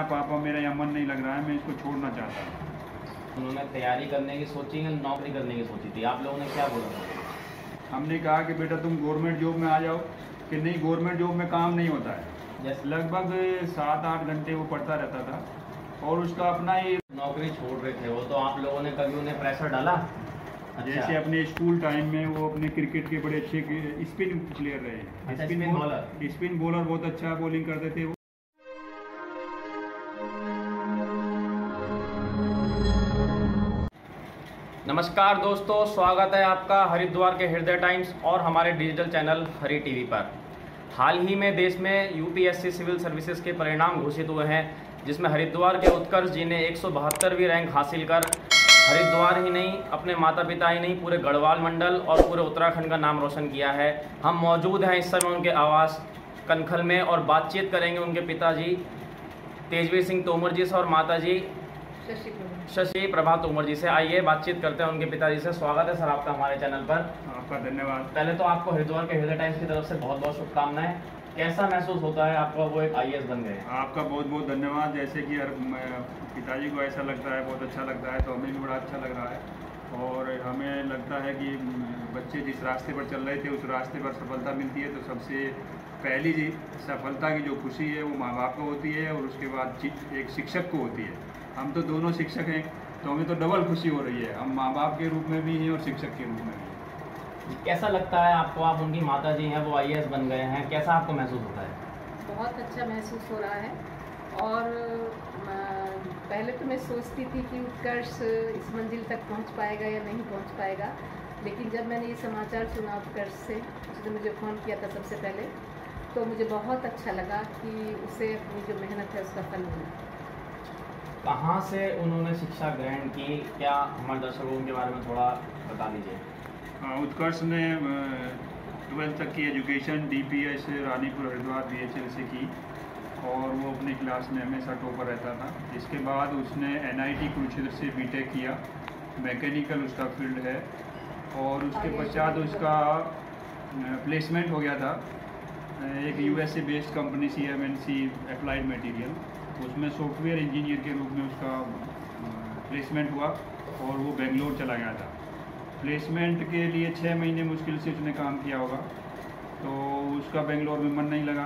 पापा मेरा यहाँ मन नहीं लग रहा है, मैं इसको छोड़ना चाहता हूँ। उन्होंने तैयारी करने की सोची है, नौकरी करने की सोची थी, आप लोगों ने क्या बोला? हमने कहा कि बेटा तुम गवर्नमेंट जॉब में आ जाओ, कि नहीं गवर्नमेंट जॉब में काम नहीं होता है। लगभग 7-8 घंटे वो पढ़ता रहता था और उसका अपना ही नौकरी छोड़ रहे थे वो, तो आप लोगों ने कभी उन्हें प्रेशर डाला? अच्छा। जैसे अपने स्कूल टाइम में वो अपने क्रिकेट के बड़े अच्छे स्पिन प्लेयर रहे। अच्छा, स्पिन बॉलर बहुत अच्छा बॉलिंग करते थे वो। नमस्कार दोस्तों, स्वागत है आपका हरिद्वार के हृदय टाइम्स और हमारे डिजिटल चैनल हरि टीवी पर। हाल ही में देश में यूपीएससी सिविल सर्विसेज के परिणाम घोषित हुए हैं, जिसमें हरिद्वार के उत्कर्ष जी ने 172वीं रैंक हासिल कर हरिद्वार ही नहीं, अपने माता पिता ही नहीं, पूरे गढ़वाल मंडल और पूरे उत्तराखंड का नाम रोशन किया है। हम मौजूद हैं इस समय उनके आवास कनखल में और बातचीत करेंगे उनके पिताजी तेजवीर सिंह तोमर जी से और माताजी शशि प्रभा तोमर जी से। आइए बातचीत करते हैं उनके पिताजी से। स्वागत है सर आपका हमारे चैनल पर। आपका धन्यवाद। पहले तो आपको हरिद्वार के हृदय टाइम्स की तरफ से बहुत बहुत शुभकामनाएं। कैसा महसूस होता है आपका, वो एक आईएएस बन गए? आपका बहुत बहुत धन्यवाद। जैसे कि पिताजी को ऐसा लगता है, बहुत अच्छा लगता है, तो हमें भी बड़ा अच्छा लग रहा है। और हमें लगता है कि बच्चे जिस रास्ते पर चल रहे थे उस रास्ते पर सफलता मिलती है, तो सबसे पहली सफलता की जो खुशी है वो माँ बाप को होती है और उसके बाद एक शिक्षक को होती है। हम तो दोनों शिक्षक हैं, तो हमें तो डबल खुशी हो रही है। हम माँ बाप के रूप में भी हैं और शिक्षक के रूप में भी। कैसा लगता है आपको? आप उनकी माता जी हैं, वो आईएएस बन गए हैं, कैसा आपको महसूस होता है? बहुत अच्छा महसूस हो रहा है। और पहले तो मैं सोचती थी कि उत्कर्ष इस मंजिल तक पहुंच पाएगा या नहीं पहुंच पाएगा, लेकिन जब मैंने ये समाचार सुना उत्कर्ष से, उसने मुझे फ़ोन किया था सबसे पहले, तो मुझे बहुत अच्छा लगा कि उसे अपनी जो मेहनत है उसका फल मिला। कहाँ से उन्होंने शिक्षा ग्रहण की, क्या हमारे दर्शकों के बारे में थोड़ा बता दीजिए। उत्कर्ष ने 12th तक की एजुकेशन डीपीएस रानीपुर हरिद्वार बीएचएल से की और वो अपनी क्लास में हमेशा टॉपर रहता था। इसके बाद उसने एनआईटी कुरुक्षेत्र से बीटेक किया, मैकेनिकल उसका फील्ड है। और उसके पश्चात उसका प्लेसमेंट हो गया था एक USA based company CMNC applied material, उसमें सॉफ्टवेयर इंजीनियर के रूप में उसका प्लेसमेंट हुआ और वो बेंगलोर चला गया था। प्लेसमेंट के लिए 6 महीने मुश्किल से उसने काम किया होगा, तो उसका बेंगलोर में मन नहीं लगा।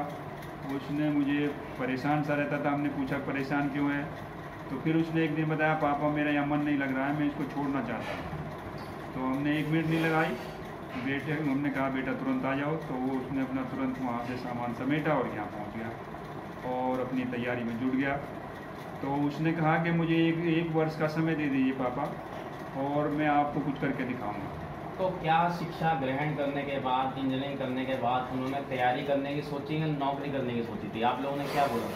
उसने मुझे परेशान सा रहता था। हमने पूछा परेशान क्यों है, तो फिर उसने एक दिन बताया पापा मेरा यहाँ मन नहीं लग रहा है, मैं इसको छोड़ना चाहता हूँ। तो हमने 1 मिनट नहीं लगाई, हमने कहा बेटा तुरंत आ जाओ। तो वो उसने अपना तुरंत वहाँ से सामान समेटा और यहाँ पहुँच गया और अपनी तैयारी में जुट गया। तो उसने कहा कि मुझे एक वर्ष का समय दे दीजिए पापा और मैं आपको कुछ करके दिखाऊंगा। तो क्या शिक्षा ग्रहण करने के बाद, इंजीनियरिंग करने के बाद उन्होंने तैयारी करने की सोची है, नौकरी करने की सोची थी, आप लोगों ने क्या बोला?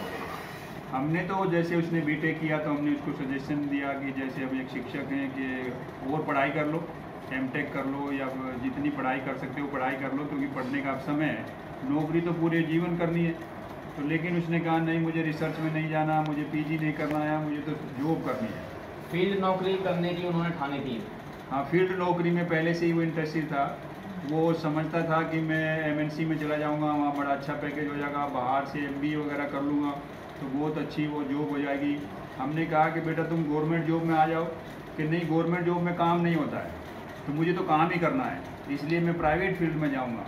हमने तो जैसे उसने बीटेक किया तो हमने उसको सजेशन दिया कि जैसे हम एक शिक्षक हैं कि और पढ़ाई कर लो, एमटेक कर लो या जितनी पढ़ाई कर सकते हो पढ़ाई कर लो, क्योंकि पढ़ने का अब समय है, नौकरी तो पूरे जीवन करनी है। तो लेकिन उसने कहा नहीं, मुझे रिसर्च में नहीं जाना, मुझे पीजी नहीं करना है, मुझे तो जॉब करनी है। फील्ड नौकरी करने की उन्होंने ठानी थी? हाँ, फील्ड नौकरी में पहले से ही वो इंटरेस्टेड था। वो समझता था कि मैं MNC में चला जाऊँगा, वहाँ बड़ा अच्छा पैकेज हो जाएगा, बाहर से MBA वगैरह कर लूँगा तो बहुत अच्छी वो जॉब हो जाएगी। हमने कहा कि बेटा तुम गवर्नमेंट जॉब में आ जाओ, कि नहीं गवर्नमेंट जॉब में काम नहीं होता है, तो मुझे तो काम ही करना है, इसलिए मैं प्राइवेट फील्ड में जाऊँगा।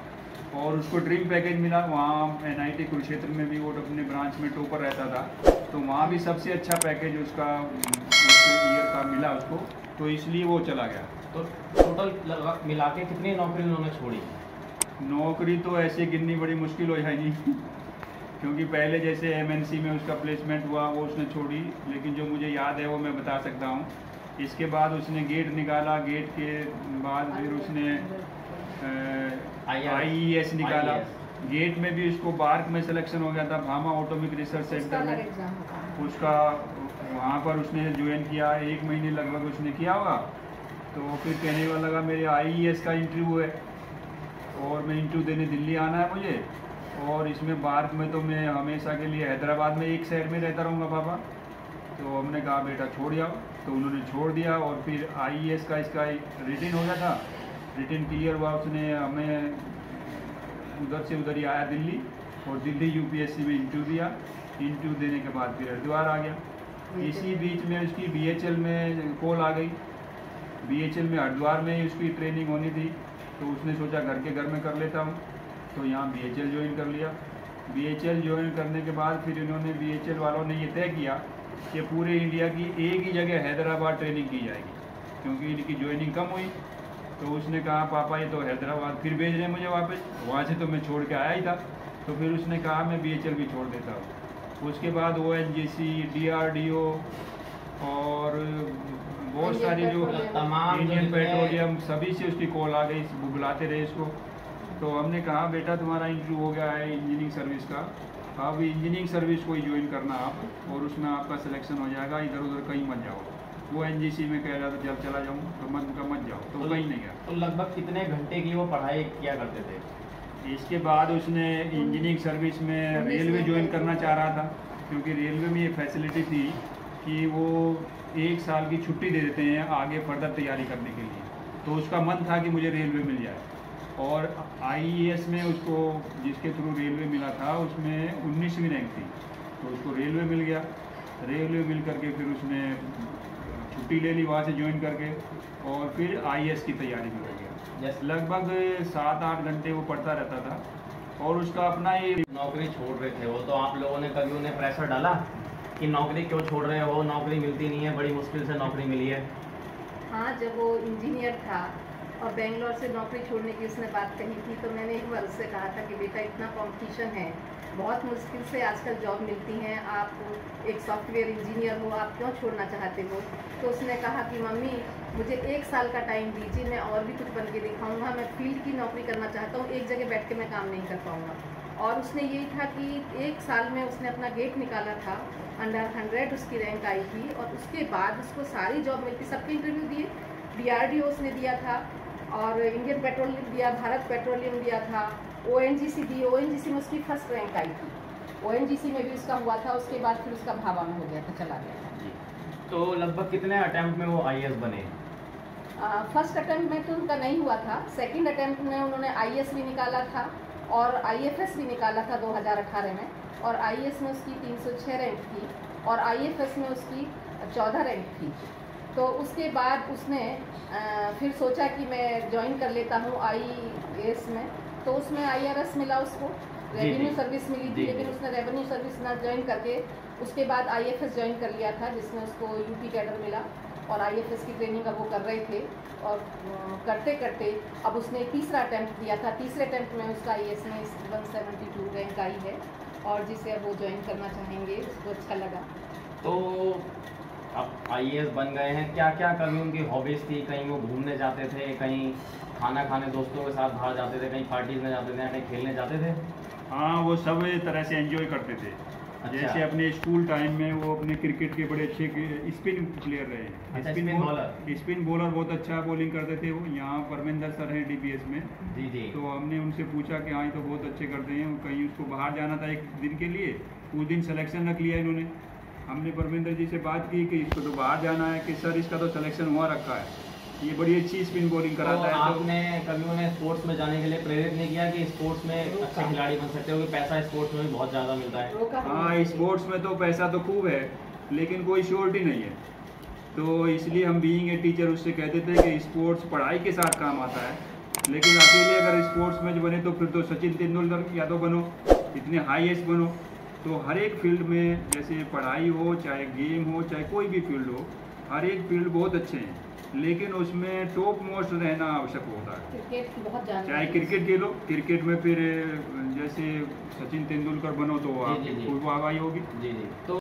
और उसको ड्रीम पैकेज मिला। वहाँ NIT कुरुक्षेत्र में भी वो अपने ब्रांच में टॉपर रहता था, तो वहाँ भी सबसे अच्छा पैकेज उसका ईयर का मिला उसको, तो इसलिए वो चला गया। तो टोटल मिला के कितनी नौकरी उन्होंने छोड़ी? नौकरी तो ऐसे गिननी बड़ी मुश्किल हो जाएगी क्योंकि पहले जैसे MNC में उसका प्लेसमेंट हुआ वो उसने छोड़ी, लेकिन जो मुझे याद है वो मैं बता सकता हूँ। इसके बाद उसने गेट निकाला, गेट के बाद फिर उसने IES निकाला। गेट में भी उसको बार्क में सिलेक्शन हो गया था, भामा ऑटोमिक रिसर्च सेंटर में उसका, वहाँ पर उसने ज्वाइन किया। 1 महीने लगभग उसने किया होगा, तो फिर कहने वाला लगा मेरे IES का इंटरव्यू है और मैं इंटरव्यू देने दिल्ली आना है मुझे, और इसमें बार्क में तो मैं हमेशा के लिए हैदराबाद में एक शहर में रहता रहूँगा पापा। तो हमने कहा बेटा छोड़ जाओ, तो उन्होंने छोड़ दिया। और फिर IES का इसका रिटन हो गया था, रिटन क्लियर हुआ, उसने हमें उधर से उधर ही आया दिल्ली, और दिल्ली UPSC में इंटरव्यू दिया इंटरव्यू देने के बाद फिर हरिद्वार आ गया। इसी बीच में उसकी BHL में कॉल आ गई। BHL में हरिद्वार में ही उसकी ट्रेनिंग होनी थी, तो उसने सोचा घर के घर में कर लेता हूँ, तो यहाँ BHL ज्वाइन कर लिया। BHL ज्वाइन करने के बाद फिर इन्होंने BHL वालों ने ये तय किया कि पूरे इंडिया की एक ही जगह हैदराबाद ट्रेनिंग की जाएगी, क्योंकि इनकी ज्वाइनिंग कम हुई। तो उसने कहा पापा ये तो हैदराबाद फिर भेज रहे हैं मुझे वापस, वहाँ से तो मैं छोड़ के आया ही था। तो फिर उसने कहा मैं BHL भी छोड़ देता हूँ। उसके बाद ONGC, DRDO और बहुत सारी जो तमाम इंडियन पेट्रोलियम सभी से उसकी कॉल आ गई, बुलाते रहे इसको। तो हमने कहा बेटा तुम्हारा इंटरव्यू हो गया है इंजीनियरिंग सर्विस का, अब इंजीनियरिंग सर्विस को ही ज्वाइन करना आप, और उसमें आपका सिलेक्शन हो जाएगा, इधर उधर कहीं मत जाओ। वो NGC में कह रहा था जब चला जाऊँ तो मत जाओ, तो कहीं नहीं गया। तो लगभग कितने घंटे की वो पढ़ाई किया करते थे? इसके बाद उसने इंजीनियरिंग सर्विस में रेलवे ज्वाइन करना चाह रहा था, क्योंकि रेलवे में ये फैसिलिटी थी कि वो 1 साल की छुट्टी दे देते हैं आगे फर्दर तैयारी करने के लिए। तो उसका मन था कि मुझे रेलवे मिल जाए, और IAS में उसको जिसके थ्रू रेलवे मिला था उसमें 19वीं रैंक थी, तो उसको रेलवे मिल गया। रेलवे मिल करके फिर उसने छुट्टी ले ली वहाँ से ज्वाइन करके, और फिर IAS की तैयारी में लग गया। लगभग 7-8 घंटे वो पढ़ता रहता था, और उसका अपना ही नौकरी छोड़ रहे थे वो, तो आप लोगों ने कभी उन्हें प्रेशर डाला कि नौकरी क्यों छोड़ रहे हो, नौकरी मिलती नहीं है, बड़ी मुश्किल से नौकरी मिली है? हाँ, जब वो इंजीनियर था और बेंगलोर से नौकरी छोड़ने की उसने बात कही थी, तो मैंने एक बार उससे कहा था कि बेटा इतना कंपटीशन है, बहुत मुश्किल से आजकल जॉब मिलती हैं, आप एक सॉफ्टवेयर इंजीनियर हो, आप क्यों छोड़ना चाहते हो? तो उसने कहा कि मम्मी मुझे 1 साल का टाइम दीजिए, मैं और भी कुछ बन के दिखाऊँगा, मैं फील्ड की नौकरी करना चाहता हूँ, एक जगह बैठ के मैं काम नहीं कर पाऊँगा। और उसने यही था कि 1 साल में उसने अपना गेट निकाला था, अंडर 100 उसकी रैंक आई थी, और उसके बाद उसको सारी जॉब मिलती, सबके इंटरव्यू दिए, DRDO उसने दिया था, और इंडियन पेट्रोलियम दिया, भारत पेट्रोलियम दिया था, ONGC दी, ONGC में उसकी फर्स्ट रैंक आई थी, ONGC में भी उसका हुआ था। उसके बाद फिर उसका भावा में हो गया था, चला गया था। तो लगभग कितने अटेम्प्ट में वो IAS बने? फर्स्ट अटेम्प्ट में तो उनका नहीं हुआ था, सेकंड अटेम्प्ट में उन्होंने IAS भी निकाला था और IFS भी निकाला था 2018 में, और IAS में उसकी 306 रैंक थी और IFS में उसकी 14 रैंक थी। तो उसके बाद उसने फिर सोचा कि मैं ज्वाइन कर लेता हूँ IAS में, तो उसमें IRS मिला उसको, रेवेन्यू सर्विस मिली थी, लेकिन उसने रेवेन्यू सर्विस ना ज्वाइन करके उसके बाद IFS ज्वाइन कर लिया था, जिसमें उसको UP कैडर मिला, और IFS की ट्रेनिंग अब वो कर रहे थे, और करते करते अब उसने तीसरा अटैम्प्ट दिया था। तीसरे अटैम्प्ट में उसका IAS में 172 रैंक आई है, और जिसे अब वो ज्वाइन करना चाहेंगे, उसको अच्छा लगा। तो अब IAS बन गए हैं, क्या क्या कभी उनकी हॉबीज़ थी? कहीं वो घूमने जाते थे, कहीं खाना खाने दोस्तों के साथ बाहर जाते थे, कहीं पार्टीज में जाते थे, कहीं खेलने जाते थे? हाँ, वो सब तरह से एंजॉय करते थे। अच्छा। जैसे अपने स्कूल टाइम में वो अपने क्रिकेट के बड़े अच्छे स्पिन प्लेयर रहे हैं। अच्छा, स्पिन बॉलर बहुत अच्छा बॉलिंग करते थे वो। यहाँ परमेंद्र सर हैं DPS में, जी। तो हमने उनसे पूछा कि हाँ ये तो बहुत अच्छे करते हैं, कहीं उसको बाहर जाना था एक दिन के लिए, उस दिन सिलेक्शन रख लिया इन्होंने। हमने परमेंद्र जी से बात की कि इसको तो बाहर जाना है, कि सर इसका तो सिलेक्शन हुआ रखा है, ये बड़ी अच्छी स्पिन बॉलिंग कराता है। आपने कभी उन्हें स्पोर्ट्स में जाने के लिए प्रेरित नहीं किया कि स्पोर्ट्स में अच्छे खिलाड़ी बन सकते हो, कि पैसा स्पोर्ट्स में भी बहुत ज़्यादा मिलता है? हाँ, स्पोर्ट्स में तो पैसा तो खूब है, लेकिन कोई श्योरिटी नहीं है। तो इसलिए हम बीइंग ए टीचर उससे कहते थे कि स्पोर्ट्स पढ़ाई के साथ काम आता है, लेकिन अकेले अगर स्पोर्ट्स में बने तो फिर तो सचिन तेंदुलकर या तो बनो, इतने हाईएस्ट बनो। तो हर एक फील्ड में, जैसे पढ़ाई हो, चाहे गेम हो, चाहे कोई भी फील्ड हो, हर एक फील्ड बहुत अच्छे हैं, लेकिन उसमें टॉप मोस्ट रहना आवश्यक होता है। क्रिकेट बहुत चाहे क्रिकेट खेलो, क्रिकेट में फिर जैसे सचिन तेंदुलकर बनो तो आपकी खूब वाहवाही होगी। जी। तो